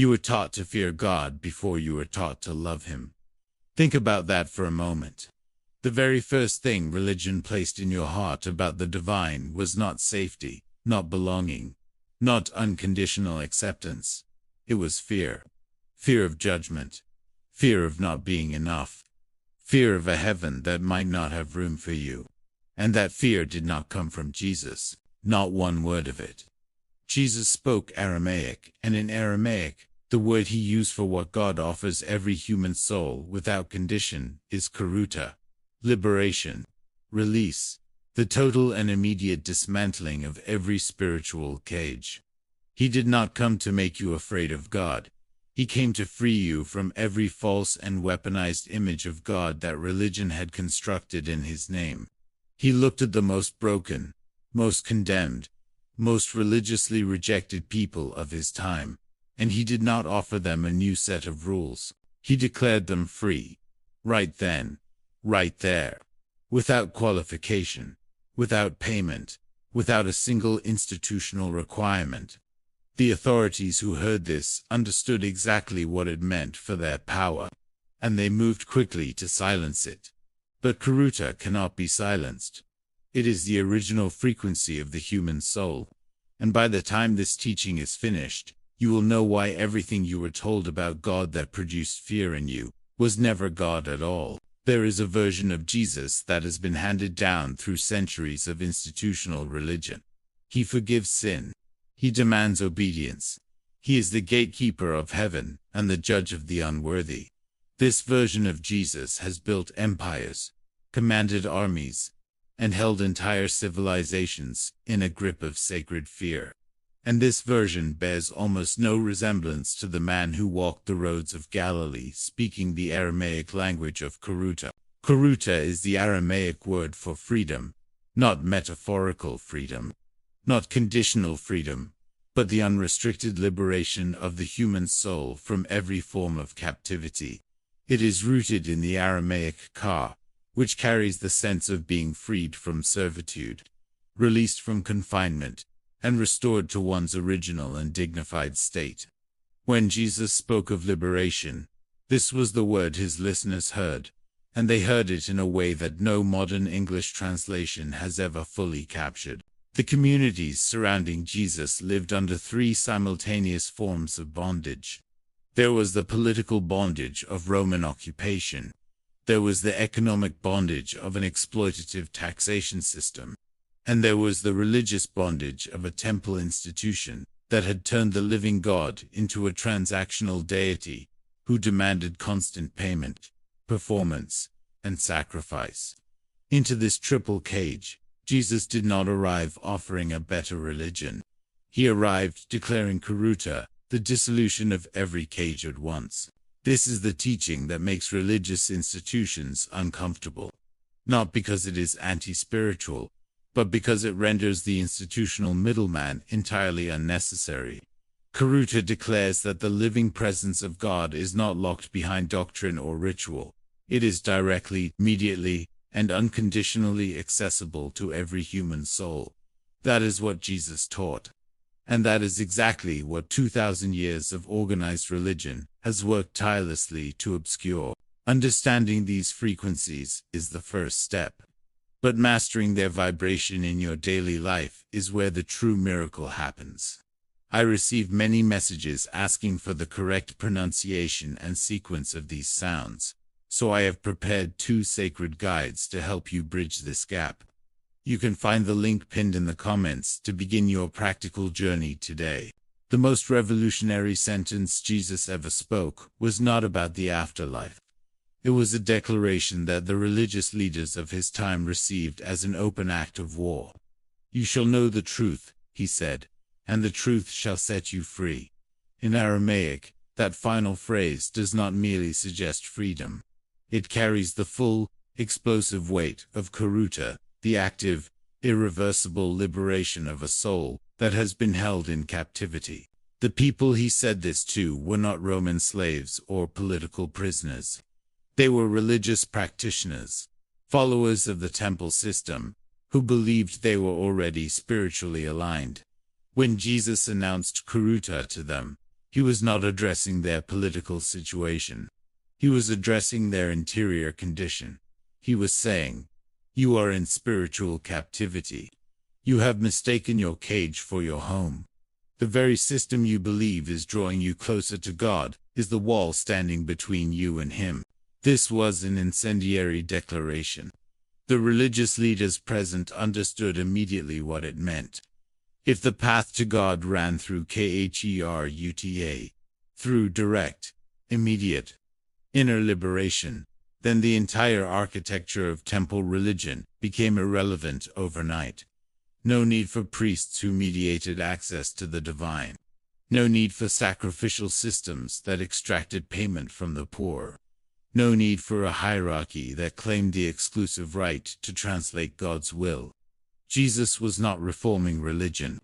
You were taught to fear God before you were taught to love Him. Think about that for a moment. The very first thing religion placed in your heart about the divine was not safety, not belonging, not unconditional acceptance. It was fear. Fear of judgment. Fear of not being enough. Fear of a heaven that might not have room for you. And that fear did not come from Jesus, not one word of it. Jesus spoke Aramaic, and in Aramaic, the word he used for what God offers every human soul without condition is Kheruta, liberation, release, the total and immediate dismantling of every spiritual cage. He did not come to make you afraid of God. He came to free you from every false and weaponized image of God that religion had constructed in His name. He looked at the most broken, most condemned, most religiously rejected people of His time, and He did not offer them a new set of rules. He declared them free. Right then, right there, without qualification, without payment, without a single institutional requirement. The authorities who heard this understood exactly what it meant for their power, and they moved quickly to silence it. But Kheruta cannot be silenced. It is the original frequency of the human soul, and by the time this teaching is finished, you will know why everything you were told about God that produced fear in you was never God at all. There is a version of Jesus that has been handed down through centuries of institutional religion. He forgives sin. He demands obedience. He is the gatekeeper of heaven and the judge of the unworthy. This version of Jesus has built empires, commanded armies, and held entire civilizations in a grip of sacred fear. And this version bears almost no resemblance to the man who walked the roads of Galilee speaking the Aramaic language of Kheruta. Kheruta is the Aramaic word for freedom, not metaphorical freedom, not conditional freedom, but the unrestricted liberation of the human soul from every form of captivity. It is rooted in the Aramaic ka, which carries the sense of being freed from servitude, released from confinement, and restored to one's original and dignified state. When Jesus spoke of liberation, this was the word His listeners heard, and they heard it in a way that no modern English translation has ever fully captured. The communities surrounding Jesus lived under three simultaneous forms of bondage. There was the political bondage of Roman occupation. There was the economic bondage of an exploitative taxation system. And there was the religious bondage of a temple institution that had turned the living God into a transactional deity who demanded constant payment, performance, and sacrifice. Into this triple cage, Jesus did not arrive offering a better religion. He arrived declaring Kheruta, the dissolution of every cage at once. This is the teaching that makes religious institutions uncomfortable, not because it is anti-spiritual, but because it renders the institutional middleman entirely unnecessary. Kheruta declares that the living presence of God is not locked behind doctrine or ritual. It is directly, immediately, and unconditionally accessible to every human soul. That is what Jesus taught. And that is exactly what 2,000 years of organized religion has worked tirelessly to obscure. Understanding these frequencies is the first step. But mastering their vibration in your daily life is where the true miracle happens. I receive many messages asking for the correct pronunciation and sequence of these sounds, so I have prepared 2 sacred guides to help you bridge this gap. You can find the link pinned in the comments to begin your practical journey today. The most revolutionary sentence Jesus ever spoke was not about the afterlife. It was a declaration that the religious leaders of his time received as an open act of war. "You shall know the truth," he said, "and the truth shall set you free." In Aramaic, that final phrase does not merely suggest freedom. It carries the full, explosive weight of Kheruta, the active, irreversible liberation of a soul that has been held in captivity. The people he said this to were not Roman slaves or political prisoners. They were religious practitioners, followers of the temple system, who believed they were already spiritually aligned. When Jesus announced Kheruta to them, He was not addressing their political situation. He was addressing their interior condition. He was saying, "You are in spiritual captivity. You have mistaken your cage for your home. The very system you believe is drawing you closer to God is the wall standing between you and Him." This was an incendiary declaration. The religious leaders present understood immediately what it meant. If the path to God ran through Kheruta, through direct, immediate, inner liberation, then the entire architecture of temple religion became irrelevant overnight. No need for priests who mediated access to the divine. No need for sacrificial systems that extracted payment from the poor. No need for a hierarchy that claimed the exclusive right to translate God's will. Jesus was not reforming religion.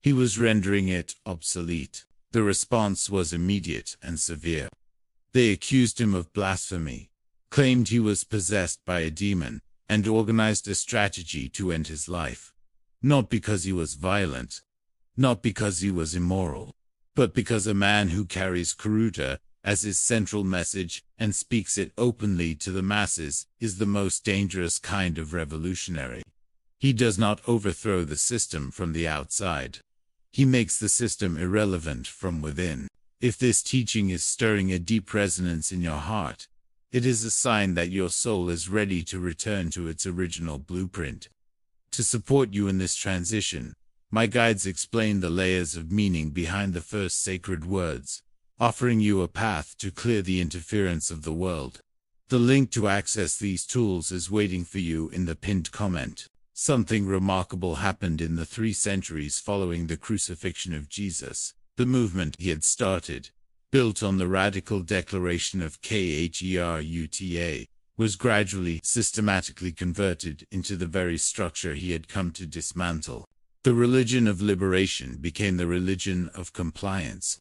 He was rendering it obsolete. The response was immediate and severe. They accused him of blasphemy, claimed he was possessed by a demon, and organized a strategy to end his life. Not because he was violent, not because he was immoral, but because a man who carries Kheruta as his central message and speaks it openly to the masses is the most dangerous kind of revolutionary. He does not overthrow the system from the outside. He makes the system irrelevant from within. If this teaching is stirring a deep resonance in your heart, it is a sign that your soul is ready to return to its original blueprint. To support you in this transition, my guides explain the layers of meaning behind the first sacred words, offering you a path to clear the interference of the world. The link to access these tools is waiting for you in the pinned comment. Something remarkable happened in the 3 centuries following the crucifixion of Jesus. The movement he had started, built on the radical declaration of Kheruta, was gradually, systematically converted into the very structure he had come to dismantle. The religion of liberation became the religion of compliance.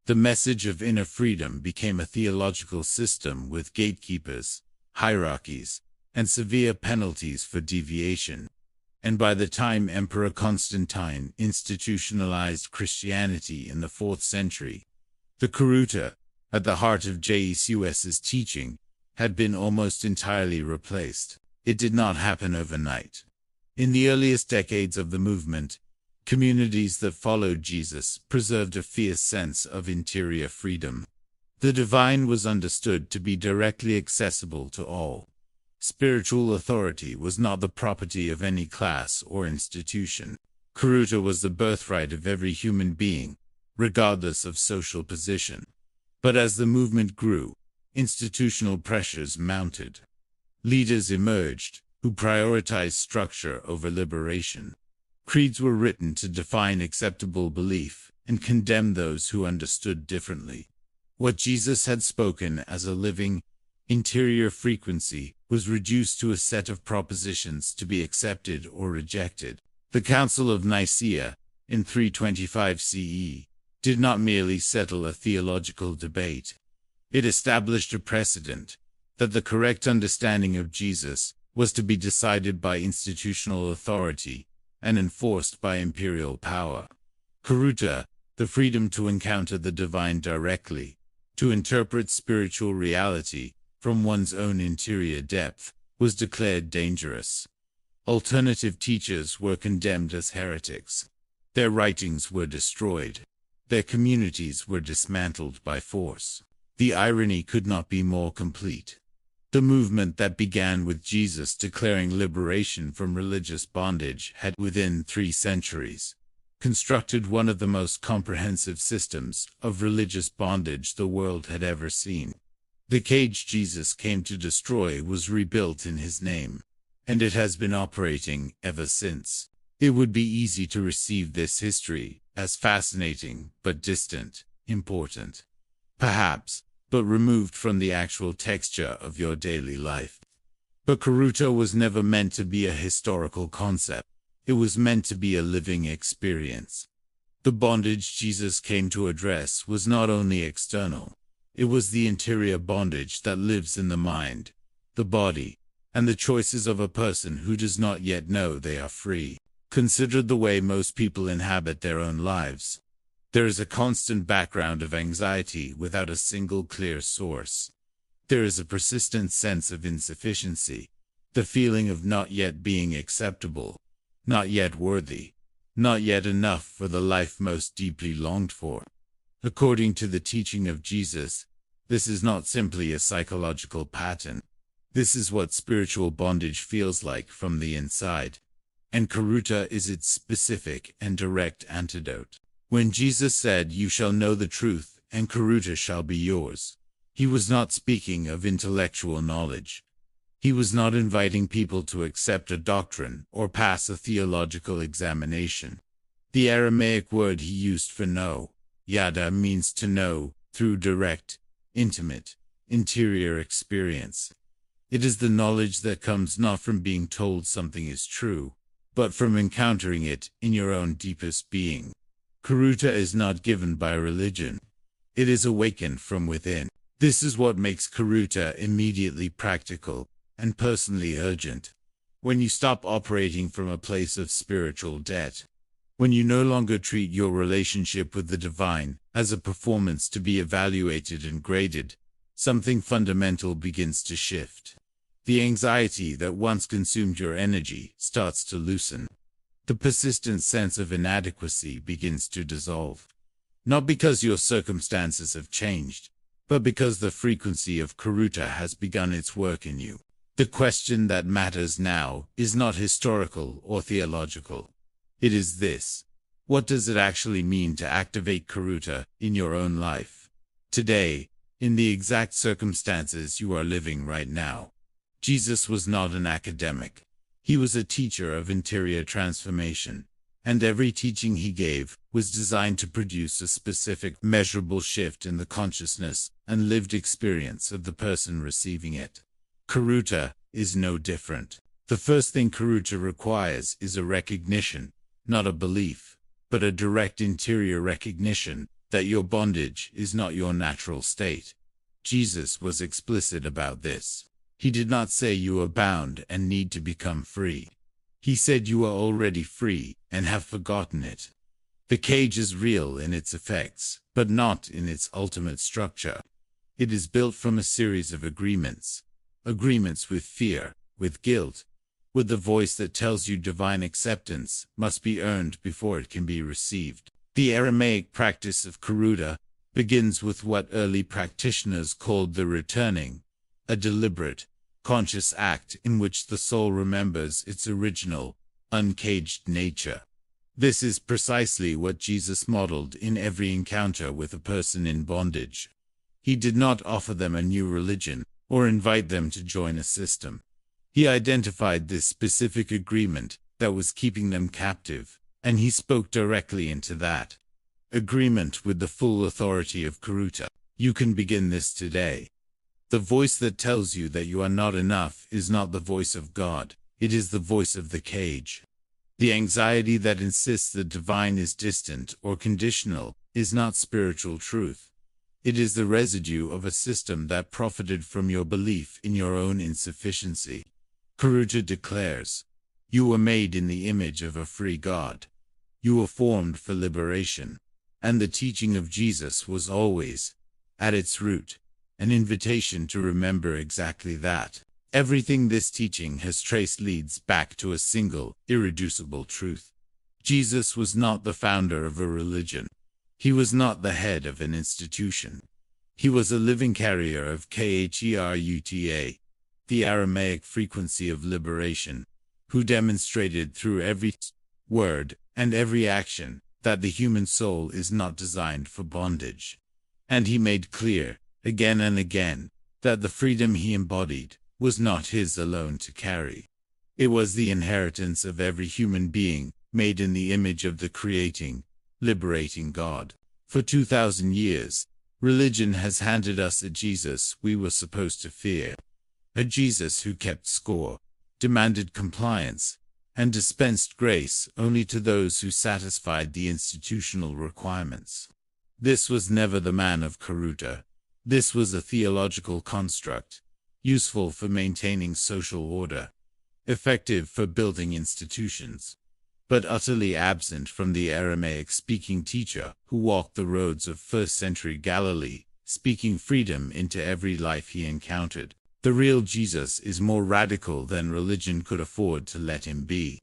The message of inner freedom became a theological system with gatekeepers, hierarchies, and severe penalties for deviation. And by the time Emperor Constantine institutionalized Christianity in the 4th century, the Kheruta, at the heart of Jesus's teaching, had been almost entirely replaced. It did not happen overnight. In the earliest decades of the movement, communities that followed Jesus preserved a fierce sense of interior freedom. The divine was understood to be directly accessible to all. Spiritual authority was not the property of any class or institution. Kheruta was the birthright of every human being, regardless of social position. But as the movement grew, institutional pressures mounted. Leaders emerged, who prioritized structure over liberation. Creeds were written to define acceptable belief and condemn those who understood differently. What Jesus had spoken as a living, interior frequency was reduced to a set of propositions to be accepted or rejected. The Council of Nicaea, in 325 CE, did not merely settle a theological debate. It established a precedent that the correct understanding of Jesus was to be decided by institutional authority and enforced by imperial power. Kheruta, the freedom to encounter the divine directly, to interpret spiritual reality from one's own interior depth, was declared dangerous. Alternative teachers were condemned as heretics. Their writings were destroyed. Their communities were dismantled by force. The irony could not be more complete. The movement that began with Jesus declaring liberation from religious bondage had, within 3 centuries, constructed one of the most comprehensive systems of religious bondage the world had ever seen. The cage Jesus came to destroy was rebuilt in his name, and it has been operating ever since. It would be easy to receive this history as fascinating but distant, important, perhaps, but removed from the actual texture of your daily life. But Kheruta was never meant to be a historical concept. It was meant to be a living experience. The bondage Jesus came to address was not only external. It was the interior bondage that lives in the mind, the body, and the choices of a person who does not yet know they are free. Consider the way most people inhabit their own lives. There is a constant background of anxiety without a single clear source. There is a persistent sense of insufficiency, the feeling of not yet being acceptable, not yet worthy, not yet enough for the life most deeply longed for. According to the teaching of Jesus, this is not simply a psychological pattern. This is what spiritual bondage feels like from the inside. And Kheruta is its specific and direct antidote. When Jesus said, "You shall know the truth, and Kheruta shall be yours," he was not speaking of intellectual knowledge. He was not inviting people to accept a doctrine or pass a theological examination. The Aramaic word he used for know, yada, means to know through direct, intimate, interior experience. It is the knowledge that comes not from being told something is true, but from encountering it in your own deepest being. Kheruta is not given by religion. It is awakened from within. This is what makes Kheruta immediately practical and personally urgent. When you stop operating from a place of spiritual debt, when you no longer treat your relationship with the divine as a performance to be evaluated and graded, something fundamental begins to shift. The anxiety that once consumed your energy starts to loosen. The persistent sense of inadequacy begins to dissolve. Not because your circumstances have changed, but because the frequency of Kheruta has begun its work in you. The question that matters now is not historical or theological. It is this: what does it actually mean to activate Kheruta in your own life? Today, in the exact circumstances you are living right now. Jesus was not an academic. He was a teacher of interior transformation, and every teaching he gave was designed to produce a specific, measurable shift in the consciousness and lived experience of the person receiving it. Kheruta is no different. The first thing Kheruta requires is a recognition, not a belief, but a direct interior recognition that your bondage is not your natural state. Jesus was explicit about this. He did not say you are bound and need to become free. He said you are already free and have forgotten it. The cage is real in its effects, but not in its ultimate structure. It is built from a series of agreements. Agreements with fear, with guilt, with the voice that tells you divine acceptance must be earned before it can be received. The Aramaic practice of Kheruta begins with what early practitioners called the returning, a deliberate, conscious act in which the soul remembers its original, uncaged nature. This is precisely what Jesus modeled in every encounter with a person in bondage. He did not offer them a new religion or invite them to join a system. He identified this specific agreement that was keeping them captive, and he spoke directly into that agreement with the full authority of Kheruta. You can begin this today. The voice that tells you that you are not enough is not the voice of God, it is the voice of the cage. The anxiety that insists the divine is distant or conditional is not spiritual truth. It is the residue of a system that profited from your belief in your own insufficiency. Kheruta declares, "You were made in the image of a free God. You were formed for liberation." And the teaching of Jesus was always, at its root, an invitation to remember exactly that. Everything this teaching has traced leads back to a single, irreducible truth. Jesus was not the founder of a religion. He was not the head of an institution. He was a living carrier of Kheruta, the Aramaic frequency of liberation, who demonstrated through every word and every action that the human soul is not designed for bondage. And he made clear, again and again, that the freedom he embodied was not his alone to carry. It was the inheritance of every human being, made in the image of the creating, liberating God. For 2,000 years, religion has handed us a Jesus we were supposed to fear. A Jesus who kept score, demanded compliance, and dispensed grace only to those who satisfied the institutional requirements. This was never the man of Kheruta. This was a theological construct, useful for maintaining social order, effective for building institutions, but utterly absent from the Aramaic-speaking teacher who walked the roads of first-century Galilee, speaking freedom into every life he encountered. The real Jesus is more radical than religion could afford to let him be.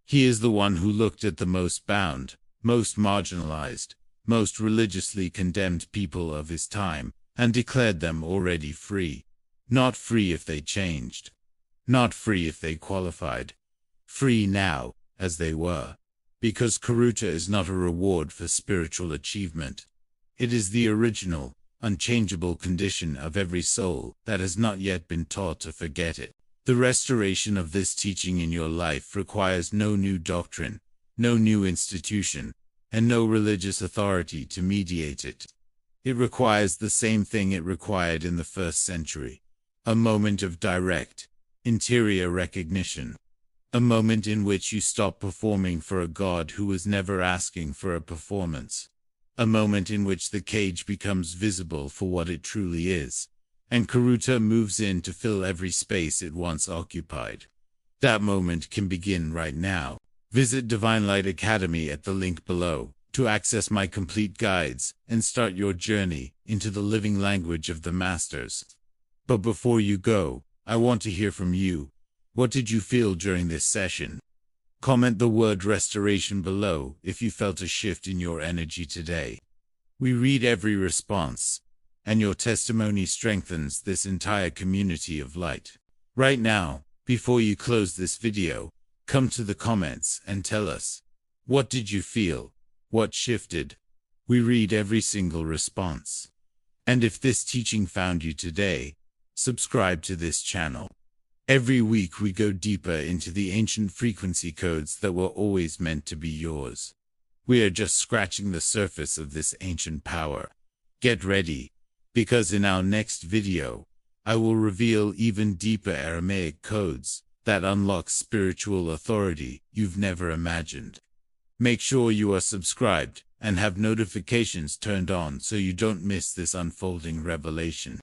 He is the one who looked at the most bound, most marginalized, most religiously condemned people of his time, and declared them already free. Not free if they changed. Not free if they qualified. Free now, as they were. Because Kheruta is not a reward for spiritual achievement. It is the original, unchangeable condition of every soul that has not yet been taught to forget it. The restoration of this teaching in your life requires no new doctrine, no new institution, and no religious authority to mediate it. It requires the same thing it required in the first century. A moment of direct, interior recognition. A moment in which you stop performing for a God who was never asking for a performance. A moment in which the cage becomes visible for what it truly is, and Kheruta moves in to fill every space it once occupied. That moment can begin right now. Visit Divine Light Academy at the link below to access my complete guides and start your journey into the living language of the Masters. But before you go, I want to hear from you. What did you feel during this session? Comment the word restoration below if you felt a shift in your energy today. We read every response, and your testimony strengthens this entire community of light. Right now, before you close this video, come to the comments and tell us, what did you feel? What shifted? We read every single response. And if this teaching found you today, subscribe to this channel. Every week we go deeper into the ancient frequency codes that were always meant to be yours. We are just scratching the surface of this ancient power. Get ready, because in our next video, I will reveal even deeper Aramaic codes that unlock spiritual authority you've never imagined. Make sure you are subscribed and have notifications turned on so you don't miss this unfolding revelation.